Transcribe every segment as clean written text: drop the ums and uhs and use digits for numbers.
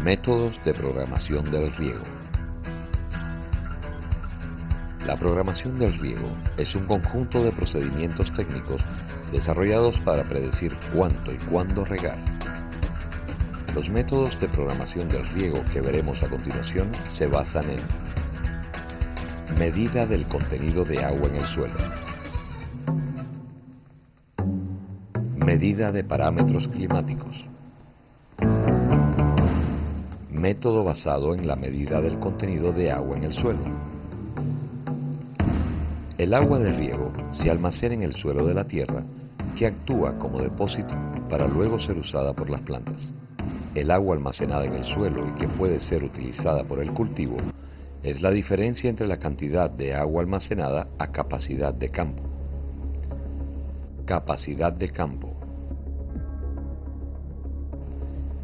Métodos de programación del riego. La programación del riego es un conjunto de procedimientos técnicos desarrollados para predecir cuánto y cuándo regar. Los métodos de programación del riego que veremos a continuación se basan en medida del contenido de agua en el suelo, medida de parámetros climáticos, método basado en la medida del contenido de agua en el suelo. El agua de riego se almacena en el suelo de la tierra, que actúa como depósito para luego ser usada por las plantas. El agua almacenada en el suelo y que puede ser utilizada por el cultivo es la diferencia entre la cantidad de agua almacenada a capacidad de campo. Capacidad de campo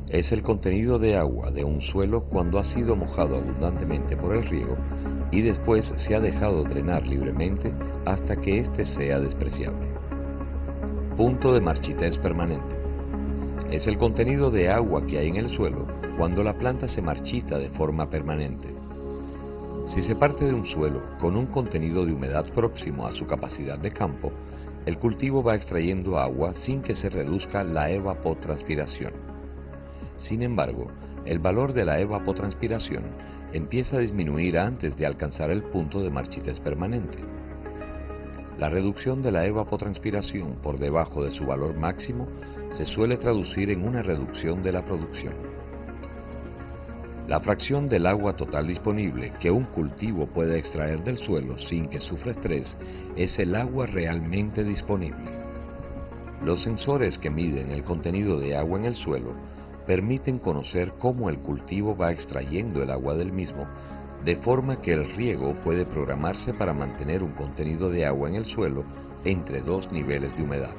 es el contenido de agua de un suelo cuando ha sido mojado abundantemente por el riego y después se ha dejado drenar libremente hasta que éste sea despreciable. Punto de marchitez permanente es el contenido de agua que hay en el suelo cuando la planta se marchita de forma permanente. Si se parte de un suelo con un contenido de humedad próximo a su capacidad de campo, el cultivo va extrayendo agua sin que se reduzca la evapotranspiración. Sin embargo, el valor de la evapotranspiración empieza a disminuir antes de alcanzar el punto de marchitez permanente. La reducción de la evapotranspiración por debajo de su valor máximo se suele traducir en una reducción de la producción. La fracción del agua total disponible que un cultivo puede extraer del suelo sin que sufra estrés es el agua realmente disponible. Los sensores que miden el contenido de agua en el suelo permiten conocer cómo el cultivo va extrayendo el agua del mismo, de forma que el riego puede programarse para mantener un contenido de agua en el suelo entre dos niveles de humedad.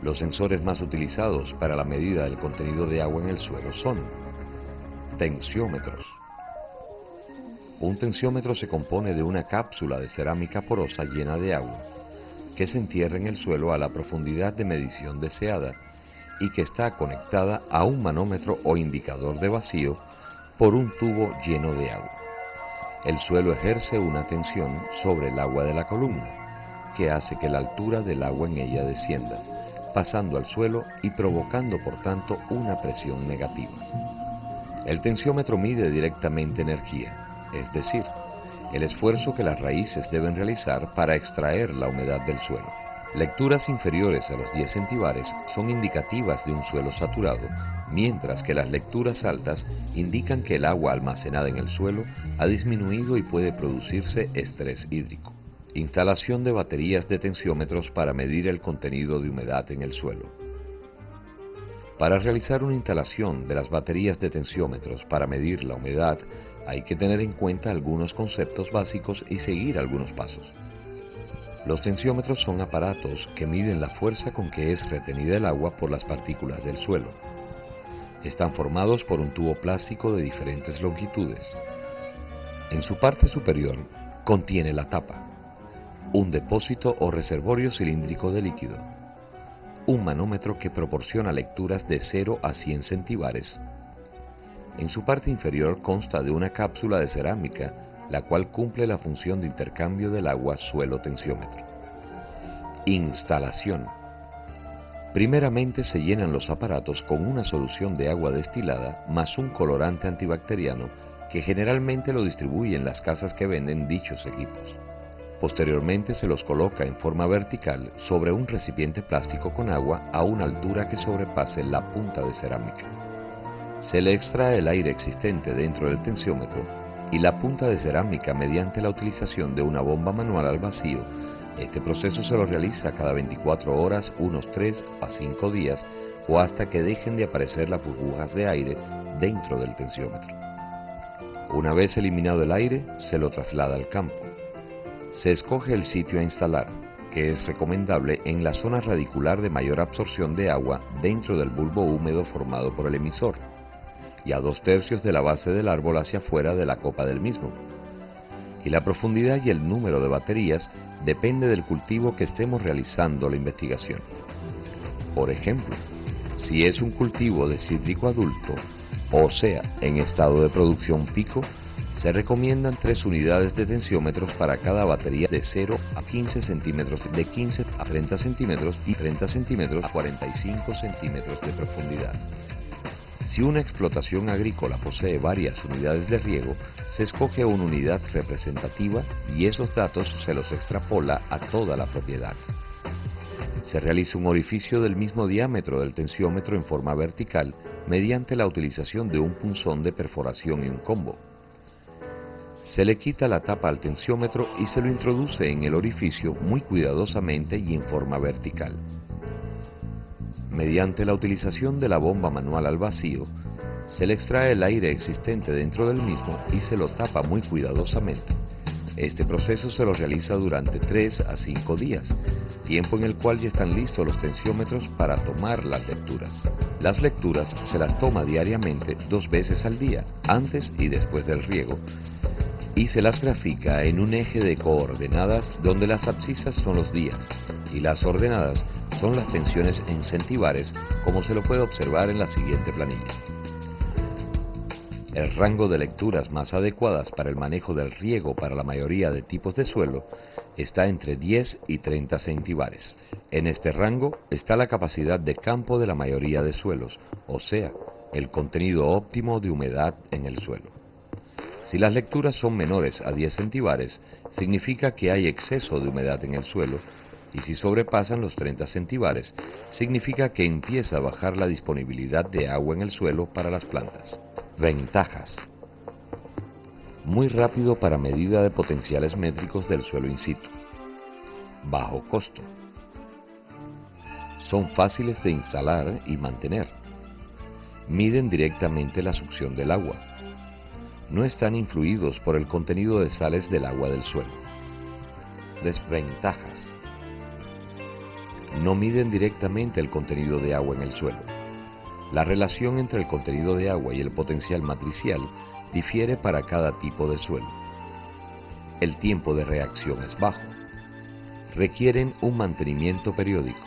Los sensores más utilizados para la medida del contenido de agua en el suelo son tensiómetros. Un tensiómetro se compone de una cápsula de cerámica porosa llena de agua, que se entierra en el suelo a la profundidad de medición deseada y que está conectada a un manómetro o indicador de vacío por un tubo lleno de agua. El suelo ejerce una tensión sobre el agua de la columna, que hace que la altura del agua en ella descienda, pasando al suelo y provocando por tanto una presión negativa. El tensiómetro mide directamente energía, es decir, el esfuerzo que las raíces deben realizar para extraer la humedad del suelo. Lecturas inferiores a los 10 centibares son indicativas de un suelo saturado, mientras que las lecturas altas indican que el agua almacenada en el suelo ha disminuido y puede producirse estrés hídrico. Instalación de baterías de tensiómetros para medir el contenido de humedad en el suelo. Para realizar una instalación de las baterías de tensiómetros para medir la humedad, hay que tener en cuenta algunos conceptos básicos y seguir algunos pasos. Los tensiómetros son aparatos que miden la fuerza con que es retenida el agua por las partículas del suelo. Están formados por un tubo plástico de diferentes longitudes. En su parte superior contiene la tapa, un depósito o reservorio cilíndrico de líquido, un manómetro que proporciona lecturas de 0 a 100 centibares. En su parte inferior consta de una cápsula de cerámica, la cual cumple la función de intercambio del agua suelo-tensiómetro. Instalación. Primeramente se llenan los aparatos con una solución de agua destilada más un colorante antibacteriano que generalmente lo distribuyen las casas que venden dichos equipos. Posteriormente se los coloca en forma vertical sobre un recipiente plástico con agua a una altura que sobrepase la punta de cerámica. Se le extrae el aire existente dentro del tensiómetro y la punta de cerámica mediante la utilización de una bomba manual al vacío. Este proceso se lo realiza cada 24 horas, unos 3 a 5 días o hasta que dejen de aparecer las burbujas de aire dentro del tensiómetro. Una vez eliminado el aire, se lo traslada al campo. Se escoge el sitio a instalar, que es recomendable en la zona radicular de mayor absorción de agua dentro del bulbo húmedo formado por el emisor, y a 2/3 de la base del árbol hacia afuera de la copa del mismo. Y la profundidad y el número de baterías depende del cultivo que estemos realizando la investigación. Por ejemplo, si es un cultivo de cítrico adulto, o sea, en estado de producción pico, se recomiendan 3 unidades de tensiómetros para cada batería de 0 a 15 centímetros, de 15 a 30 centímetros y 30 centímetros a 45 centímetros de profundidad. Si una explotación agrícola posee varias unidades de riego, se escoge una unidad representativa y esos datos se los extrapola a toda la propiedad. Se realiza un orificio del mismo diámetro del tensiómetro en forma vertical mediante la utilización de un punzón de perforación y un combo. Se le quita la tapa al tensiómetro y se lo introduce en el orificio muy cuidadosamente y en forma vertical. Mediante la utilización de la bomba manual al vacío, se le extrae el aire existente dentro del mismo y se lo tapa muy cuidadosamente. Este proceso se lo realiza durante 3 a 5 días, tiempo en el cual ya están listos los tensiómetros para tomar las lecturas. Las lecturas se las toma diariamente 2 veces al día, antes y después del riego, y se las grafica en un eje de coordenadas donde las abscisas son los días y las ordenadas son las tensiones en centibares, como se lo puede observar en la siguiente planilla. El rango de lecturas más adecuadas para el manejo del riego para la mayoría de tipos de suelo está entre 10 y 30 centibares. En este rango está la capacidad de campo de la mayoría de suelos, o sea, el contenido óptimo de humedad en el suelo. Si las lecturas son menores a 10 centibares, significa que hay exceso de humedad en el suelo, y si sobrepasan los 30 centibares, significa que empieza a bajar la disponibilidad de agua en el suelo para las plantas. Ventajas. Muy rápido para medida de potenciales métricos del suelo in situ. Bajo costo. Son fáciles de instalar y mantener. Miden directamente la succión del agua. No están influidos por el contenido de sales del agua del suelo. Desventajas. No miden directamente el contenido de agua en el suelo. La relación entre el contenido de agua y el potencial matricial difiere para cada tipo de suelo. El tiempo de reacción es bajo. Requieren un mantenimiento periódico.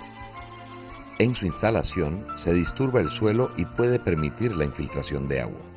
En su instalación se disturba el suelo y puede permitir la infiltración de agua.